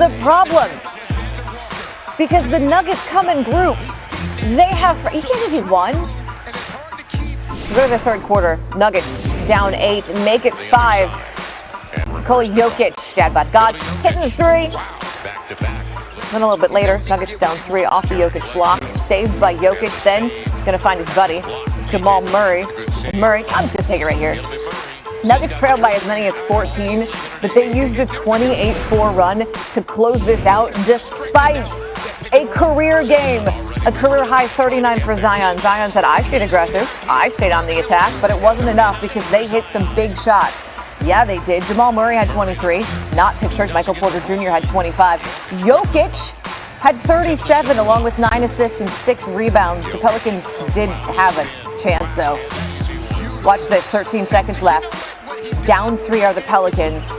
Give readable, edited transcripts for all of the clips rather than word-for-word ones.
the problem. Because the Nuggets come in groups. They have, you can't just eat one. Go to the third quarter. Nuggets down 8, make it 5. Nikola Jokic, dad bod God, hitting the 3. Then a little bit later, Nuggets down 3 off the Jokic block, saved by Jokic. Then gonna find his buddy, Jamal Murray. I'm just gonna take it right here. Nuggets trailed by as many as 14, but they used a 28-4 run to close this out despite a career game. A career-high 39 for Zion. Zion said, I stayed aggressive. I stayed on the attack, but it wasn't enough because they hit some big shots. Yeah, they did. Jamal Murray had 23. Not pictured. Michael Porter Jr. had 25. Jokic had 37 along with 9 assists and 6 rebounds. The Pelicans did have a chance, though. Watch this. 13 seconds left. Down 3 are the Pelicans,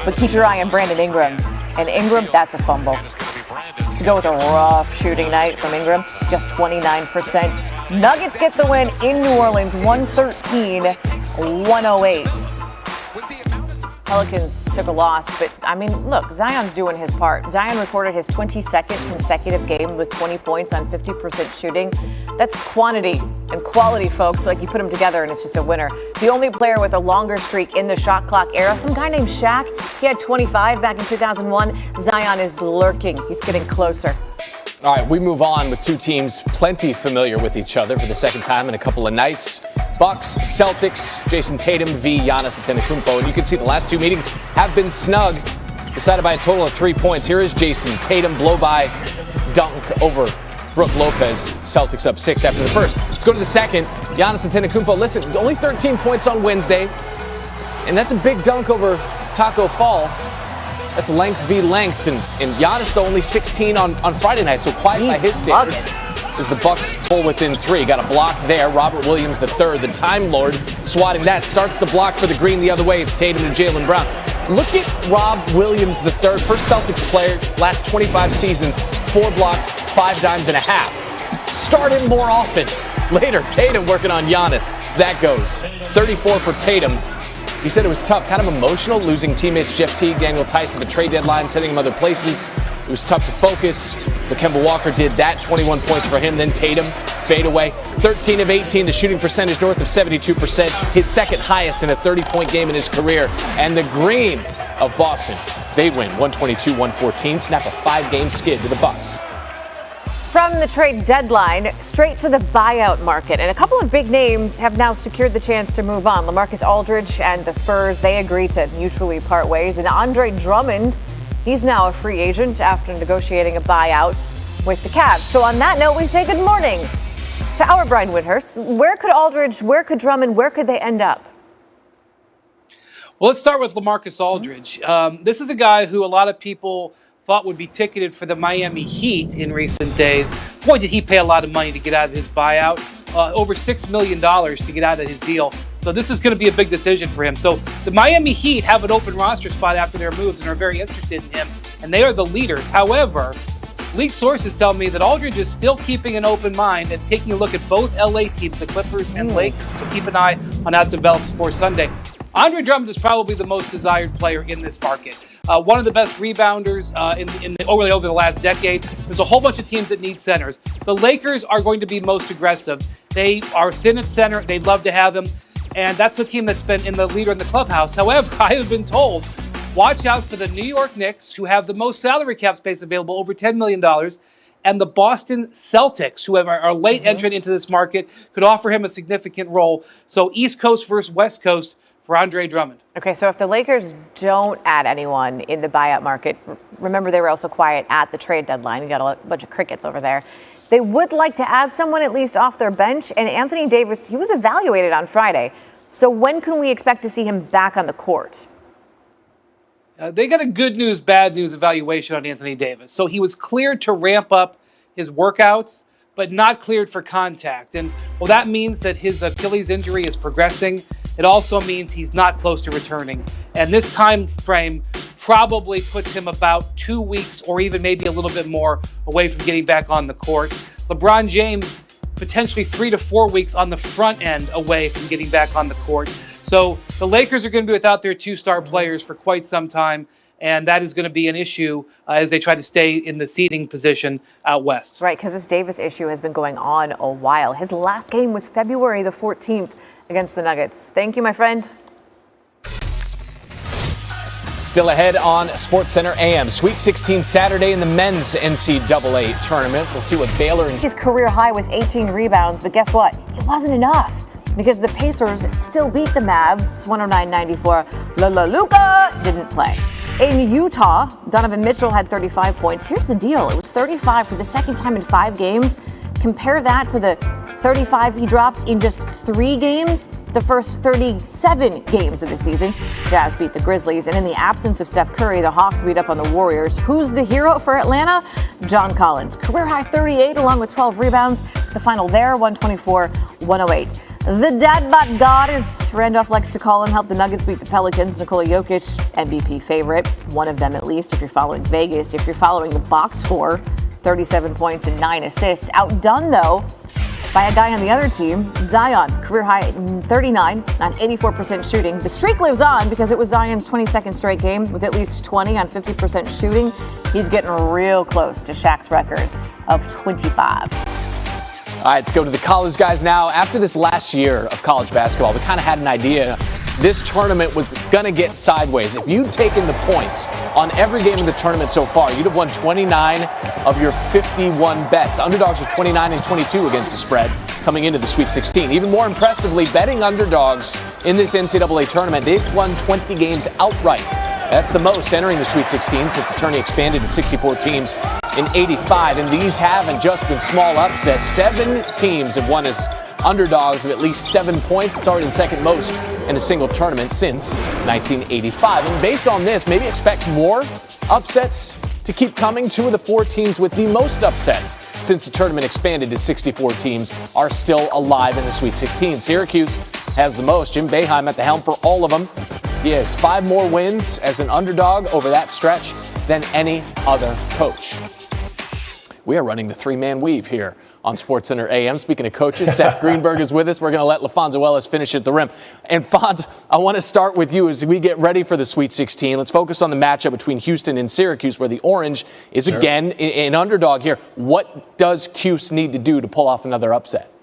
but keep your eye on Brandon Ingram. And Ingram, that's a fumble. To go with a rough shooting night from Ingram, just 29%. Nuggets get the win in New Orleans, 113-108. Pelicans took a loss, but I mean, look, Zion's doing his part. Zion recorded his 22nd consecutive game with 20 points on 50% shooting. That's quantity and quality, folks. Like, you put them together and it's just a winner. The only player with a longer streak in the shot clock era, some guy named Shaq, he had 25 back in 2001. Zion is lurking. He's getting closer. All right, we move on with two teams plenty familiar with each other for the second time in a couple of nights. Bucks, Celtics, Jason Tatum v. Giannis Antetokounmpo. And you can see the last two meetings have been snug, decided by a total of 3 points. Here is Jason Tatum, blow-by dunk over Brook Lopez. Celtics up 6 after the first. Let's go to the second. Giannis Antetokounmpo, listen, only 13 points on Wednesday. And that's a big dunk over Taco Fall. That's length v. length. And Giannis, though, only 16 on Friday night, so quiet by his standards. As the Bucks pull within 3. Got a block there. Robert Williams III, the Time Lord, swatting that. Starts the block for the green the other way. It's Tatum and Jaylen Brown. Look at Rob Williams III, first Celtics player, last 25 seasons, 4 blocks, 5 dimes and a half. Start him more often. Later, Tatum working on Giannis. That goes. 34 for Tatum. He said it was tough, kind of emotional, losing teammates Jeff Teague, Daniel Tyson, the trade deadline, sending him other places. It was tough to focus, but Kemba Walker did that. 21 points for him. Then Tatum, fade away. 13 of 18, the shooting percentage north of 72%. His second highest in a 30-point game in his career. And the Green of Boston, they win 122-114, snap a 5-game skid to the Bucks. From the trade deadline, straight to the buyout market. And a couple of big names have now secured the chance to move on. LaMarcus Aldridge and the Spurs, they agreed to mutually part ways. And Andre Drummond, he's now a free agent after negotiating a buyout with the Cavs. So on that note, we say good morning to our Brian Windhorst. Where could Aldridge, where could Drummond, where could they end up? Well, let's start with LaMarcus Aldridge. This is a guy who a lot of people thought would be ticketed for the Miami Heat in recent days. Boy, did he pay a lot of money to get out of his buyout. Over $6 million to get out of his deal. So this is going to be a big decision for him. So the Miami Heat have an open roster spot after their moves and are very interested in him. And they are the leaders. However, league sources tell me that Aldridge is still keeping an open mind and taking a look at both LA teams, the Clippers and Lakers. So keep an eye on how it develops for Sunday. Andre Drummond is probably the most desired player in this market. One of the best rebounders over the last decade. There's a whole bunch of teams that need centers. The Lakers are going to be most aggressive. They are thin at center. They'd love to have him. And that's the team that's been in the leader in the clubhouse. However, I have been told, watch out for the New York Knicks, who have the most salary cap space available, over $10 million, and the Boston Celtics, who are late entrant into this market, could offer him a significant role. So East Coast versus West Coast for Andre Drummond. Okay, so if the Lakers don't add anyone in the buyout market, remember they were also quiet at the trade deadline. You got a bunch of crickets over there. They would like to add someone at least off their bench, and Anthony Davis, he was evaluated on Friday. So when can we expect to see him back on the court? They got a good news, bad news evaluation on Anthony Davis. So he was cleared to ramp up his workouts, but not cleared for contact. And well, that means that his Achilles injury is progressing. It also means he's not close to returning. And this time frame probably puts him about 2 weeks or even maybe a little bit more away from getting back on the court. LeBron James, potentially 3 to 4 weeks on the front end away from getting back on the court. So the Lakers are going to be without their 2-star players for quite some time. and that is going to be an issue as they try to stay in the seeding position out west. Right, because this Davis issue has been going on a while. His last game was February the 14th against the Nuggets. Thank you, my friend. Still ahead on SportsCenter AM. Sweet 16 Saturday in the men's NCAA tournament. We'll see what Baylor and His career high with 18 rebounds, but guess what? It wasn't enough because the Pacers still beat the Mavs 109-94. Luka didn't play. In Utah, Donovan Mitchell had 35 points. Here's the deal. It was 35 for the second time in 5 games. Compare that to the 35 he dropped in just 3 games, the first 37 games of the season. Jazz beat the Grizzlies, and in the absence of Steph Curry, the Hawks beat up on the Warriors. Who's the hero for Atlanta? John Collins. Career high 38 along with 12 rebounds. The final there, 124-108. The dad bod god, as Randolph likes to call him, helped the Nuggets beat the Pelicans. Nikola Jokic, MVP favorite, one of them at least if you're following Vegas. If you're following the box score, 37 points and 9 assists. Outdone, though, by a guy on the other team, Zion. Career high at 39 on 84% shooting. The streak lives on because it was Zion's 22nd straight game with at least 20 on 50% shooting. He's getting real close to Shaq's record of 25. All right, let's go to the college guys now. After this last year of college basketball, we kind of had an idea this tournament was going to get sideways. If you'd taken the points on every game of the tournament so far, you'd have won 29 of your 51 bets. Underdogs are 29 and 22 against the spread coming into the Sweet 16. Even more impressively, betting underdogs in this NCAA tournament, they've won 20 games outright. That's the most entering the Sweet 16 since the tourney expanded to 64 teams in 85. And these haven't just been small upsets. 7 teams have won as underdogs of at least 7 points. It's already the second most in a single tournament since 1985. And based on this, maybe expect more upsets to keep coming. 2 of the 4 teams with the most upsets since the tournament expanded to 64 teams are still alive in the Sweet 16. Syracuse has the most. Jim Boeheim at the helm for all of them. He has 5 more wins as an underdog over that stretch than any other coach. We are running the 3-man weave here on SportsCenter AM. Speaking of coaches, Seth Greenberg is with us. We're going to let LaFonso Ellis finish at the rim. And Fonz, I want to start with you as we get ready for the Sweet 16. Let's focus on the matchup between Houston and Syracuse, where the Orange is again an underdog here. What does Cuse need to do to pull off another upset?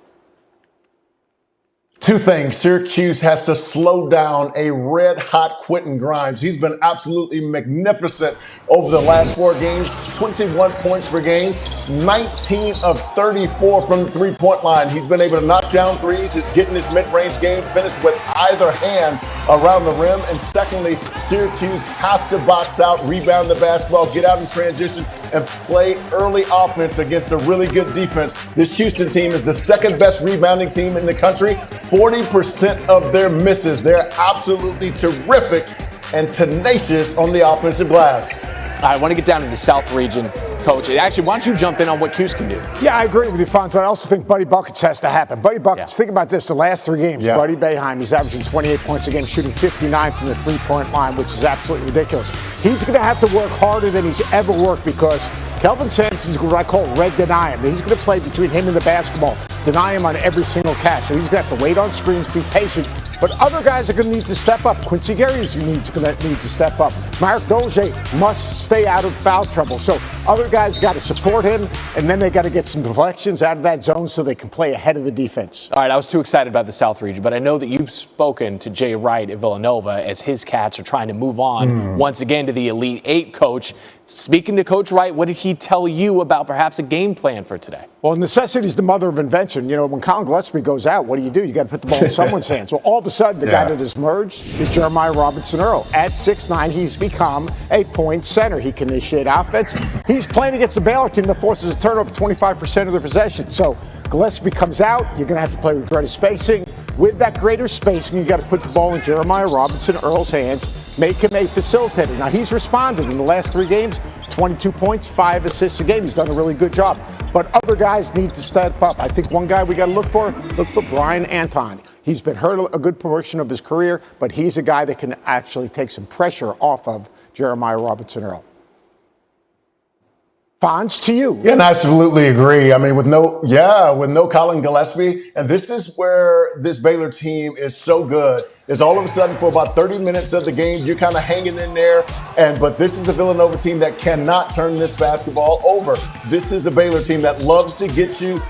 2 things. Syracuse has to slow down a red-hot Quentin Grimes. He's been absolutely magnificent over the last 4 games. 21 points per game, 19 of 34 from the three-point line. He's been able to knock down threes. He's getting his mid-range game finished with either hand around the rim. And secondly, Syracuse has to box out, rebound the basketball, get out in transition, and play early offense against a really good defense. This Houston team is the second best rebounding team in the country. 40% of their misses. They're absolutely terrific and tenacious on the offensive glass. I want to get down to the South region, Coach. Actually, why don't you jump in on what Cuse can do? Yeah, I agree with you, Fonz, but I also think Buddy Buckets has to happen. Buddy Buckets, think about this, the last 3 games, Buddy Boeheim, he's averaging 28 points a game, shooting 59 from the three-point line, which is absolutely ridiculous. He's going to have to work harder than he's ever worked because Kelvin Sampson's what I call red deny him. He's going to play between him and the basketball, deny him on every single catch. So he's going to have to wait on screens, be patient. But other guys are going to need to step up. Quincy Gary's going to need to step up. Marc Dozier must stay out of foul trouble. So other guys got to support him, and then they got to get some deflections out of that zone so they can play ahead of the defense. All right, I was too excited about the South region, but I know that you've spoken to Jay Wright at Villanova as his Cats are trying to move on once again to the Elite 8, Coach. Speaking to Coach Wright, what did he tell you about perhaps a game plan for today? Well, necessity is the mother of invention. You know, when Colin Gillespie goes out, what do? You got to put the ball in someone's hands. Well, all of a sudden, the guy that has merged is Jeremiah Robinson Earl. At 6'9", he's become a point center. He can initiate offense. He's playing against the Baylor team that forces a turnover 25% of their possession. So Gillespie comes out. You're going to have to play with greater spacing. With that greater spacing, you got to put the ball in Jeremiah Robinson Earl's hands, make him a facilitator. Now, he's responded in the last 3 games, 22 points, 5 assists a game. He's done a really good job. But other guys need to step up. I think one guy we got to look for Brian Anton. He's been hurt a good portion of his career, but he's a guy that can actually take some pressure off of Jeremiah Robinson Earl. Fonz, to you. Yeah, and I absolutely agree. I mean, with no Colin Gillespie, and this is where this Baylor team is so good. Is all of a sudden for about 30 minutes of the game, you're kind of hanging in there. But this is a Villanova team that cannot turn this basketball over. This is a Baylor team that loves to get you